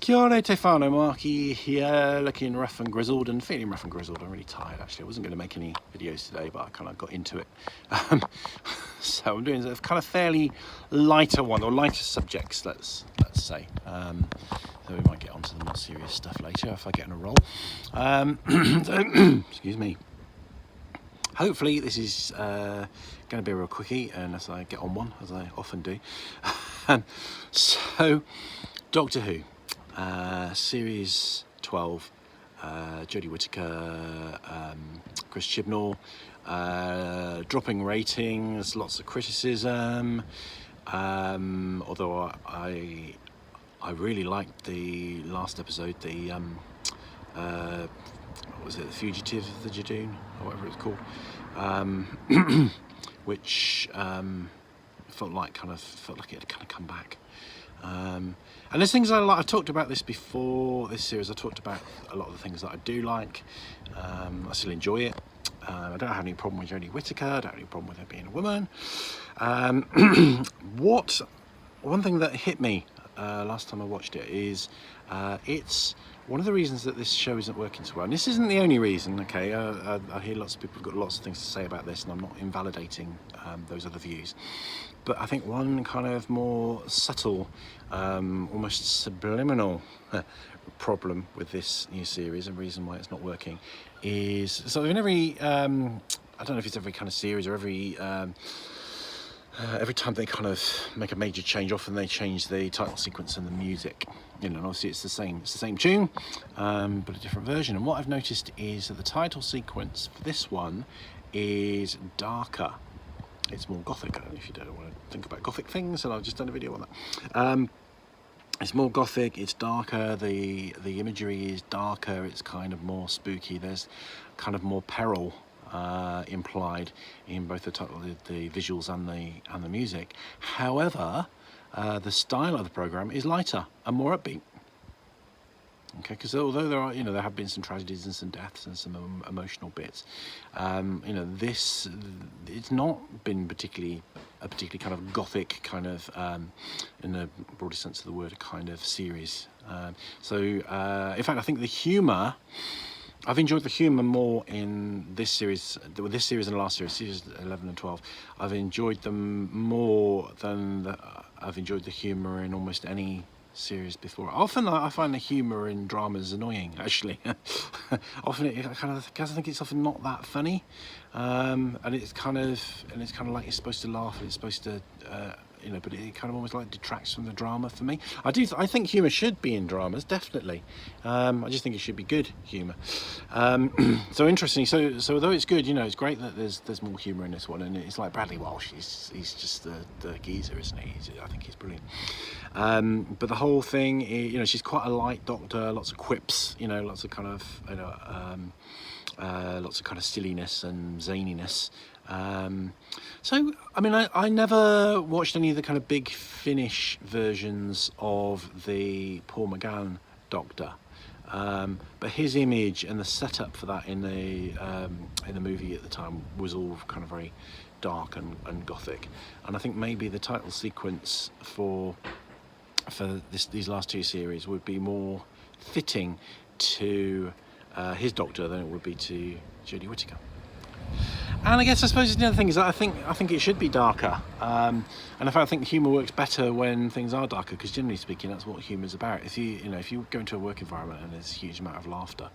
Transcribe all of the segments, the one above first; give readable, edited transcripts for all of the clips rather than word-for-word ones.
Kia ora te whānau, Markie here, looking rough and grizzled and feeling rough and grizzled. I'm really tired actually. I wasn't going to make any videos today, but I kind of got into it. So I'm doing a kind of fairly lighter one, or lighter subjects, let's say. So we might get onto the more serious stuff later if I get in a roll. Excuse me. Hopefully this is going to be a real quickie, unless I get on one, as I often do. So, Doctor Who. Series 12, Jodie Whittaker, Chris Chibnall, dropping ratings, lots of criticism, although I really liked the last episode, the what was it, The Fugitive of the Jadoon, or whatever it's called, which felt like it had kind of come back. And there's things I like. I've talked about this before this series. I talked about a lot of the things that I do like. I still enjoy it. I don't have any problem with Jodie Whittaker. I don't have any problem with her being a woman. One thing that hit me last time I watched it is it's one of the reasons that this show isn't working so well. And this isn't the only reason, okay? I hear lots of people have got lots of things to say about this, and I'm not invalidating those other views. But I think one kind of more subtle, almost subliminal problem with this new series, and reason why it's not working, is so in every, I don't know if it's every kind of series or every time they kind of make a major change, often they change the title sequence and the music. You know, and obviously it's the same tune, but a different version. And what I've noticed is that the title sequence for this one is darker. It's more gothic. I don't know if you don't want to think about gothic things, and I've just done a video on that. It's more gothic, it's darker, the imagery is darker, it's kind of more spooky, there's kind of more peril implied in both the title, the visuals and the music. However, the style of the programme is lighter and more upbeat. Okay, because although there have been some tragedies and some deaths and some emotional bits, it's not been particularly kind of gothic kind of, in the broader sense of the word, a kind of series. In fact, I think the humour, I've enjoyed the humour more in this series and the last series 11 and 12. I've enjoyed them more than I've enjoyed the humour in almost any series before. Often I find the humour in dramas annoying, actually. Often I think it's often not that funny, and it's kind of like you're supposed to laugh and it's supposed to, but it kind of almost like detracts from the drama for me. I think humour should be in dramas, definitely. I just think it should be good humour. So interesting. So although it's good, it's great that there's more humour in this one, and it's like Bradley Walsh. He's just the geezer, isn't he? I think he's brilliant. But the whole thing, she's quite a light doctor. Lots of quips, lots of kind of lots of kind of silliness and zaniness. So, I mean, I never watched any of the kind of big Finnish versions of the Paul McGann Doctor, but his image and the setup for that in the movie at the time was all kind of very dark and gothic. And I think maybe the title sequence for these last two series would be more fitting to his Doctor than it would be to Jodie Whittaker. And I suppose the other thing is that I think it should be darker, and in fact I think humour works better when things are darker, because generally speaking that's what humour is about. If you go into a work environment and there's a huge amount of laughter,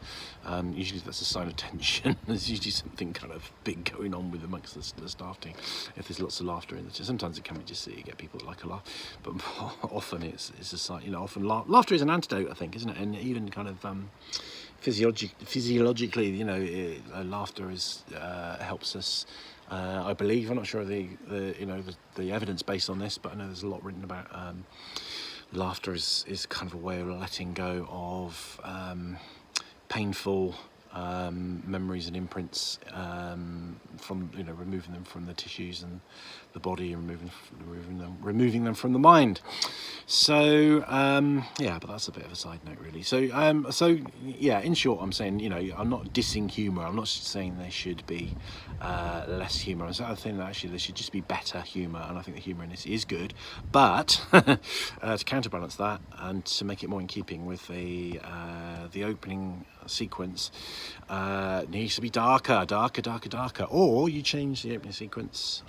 usually that's a sign of tension. There's usually something kind of big going on with amongst the staff team. If there's lots of laughter in the team, sometimes it can be just that you get people that like a laugh, but often it's a sign. Often laughter is an antidote, I think, isn't it? And even kind of physiologically, laughter helps us. I believe, I'm not sure of the evidence based on this, but I know there's a lot written about laughter is kind of a way of letting go of painful memories and imprints from, you know, removing them from the tissues and the body, and removing them from the mind. So yeah, but that's a bit of a side note, really. So yeah, in short, I'm saying, you know, I'm not dissing humour. I'm not saying there should be less humour. I think that actually there should just be better humour, and I think the humour in this is good. But to counterbalance that and to make it more in keeping with the opening sequence, needs to be darker, or you change the opening sequence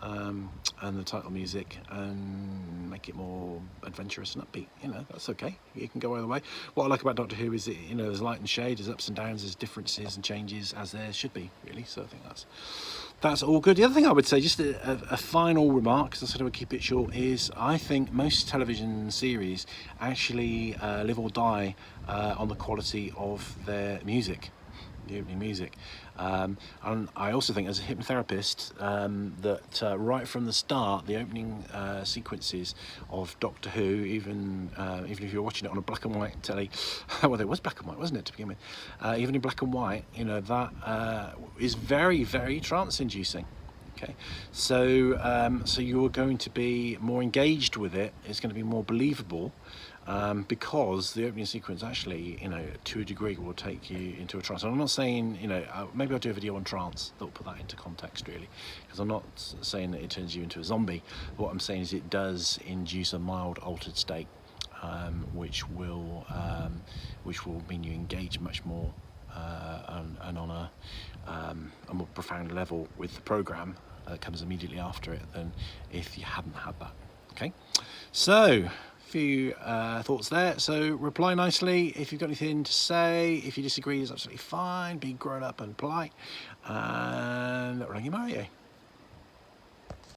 and the title music and make it more adventurous and upbeat. You know, that's okay. You can go either way. What I like about Doctor Who is that, you know, there's light and shade, there's ups and downs, there's differences and changes, as there should be, really. So I think that's all good. The other thing I would say, just a final remark, because I said I would keep it short, is I think most television series actually live or die on the quality of their music, the opening music. And I also think, as a hypnotherapist, that right from the start, the opening sequences of Doctor Who, even if you're watching it on a black and white telly, well, there was black and white, wasn't it, to begin with? Even in black and white, you know, that is very, very trance-inducing. Okay, so you're going to be more engaged with it. It's going to be more believable. Because the opening sequence actually, you know, to a degree will take you into a trance. And I'm not saying, you know, maybe I'll do a video on trance that'll put that into context, really, because I'm not saying that it turns you into a zombie. What I'm saying is it does induce a mild altered state, which will mean you engage much more and on a more profound level with the programme that comes immediately after it than if you hadn't had that. Okay, so few thoughts there. So reply nicely if you've got anything to say. If you disagree, it's absolutely fine. Be grown up and polite. And Rangimarie.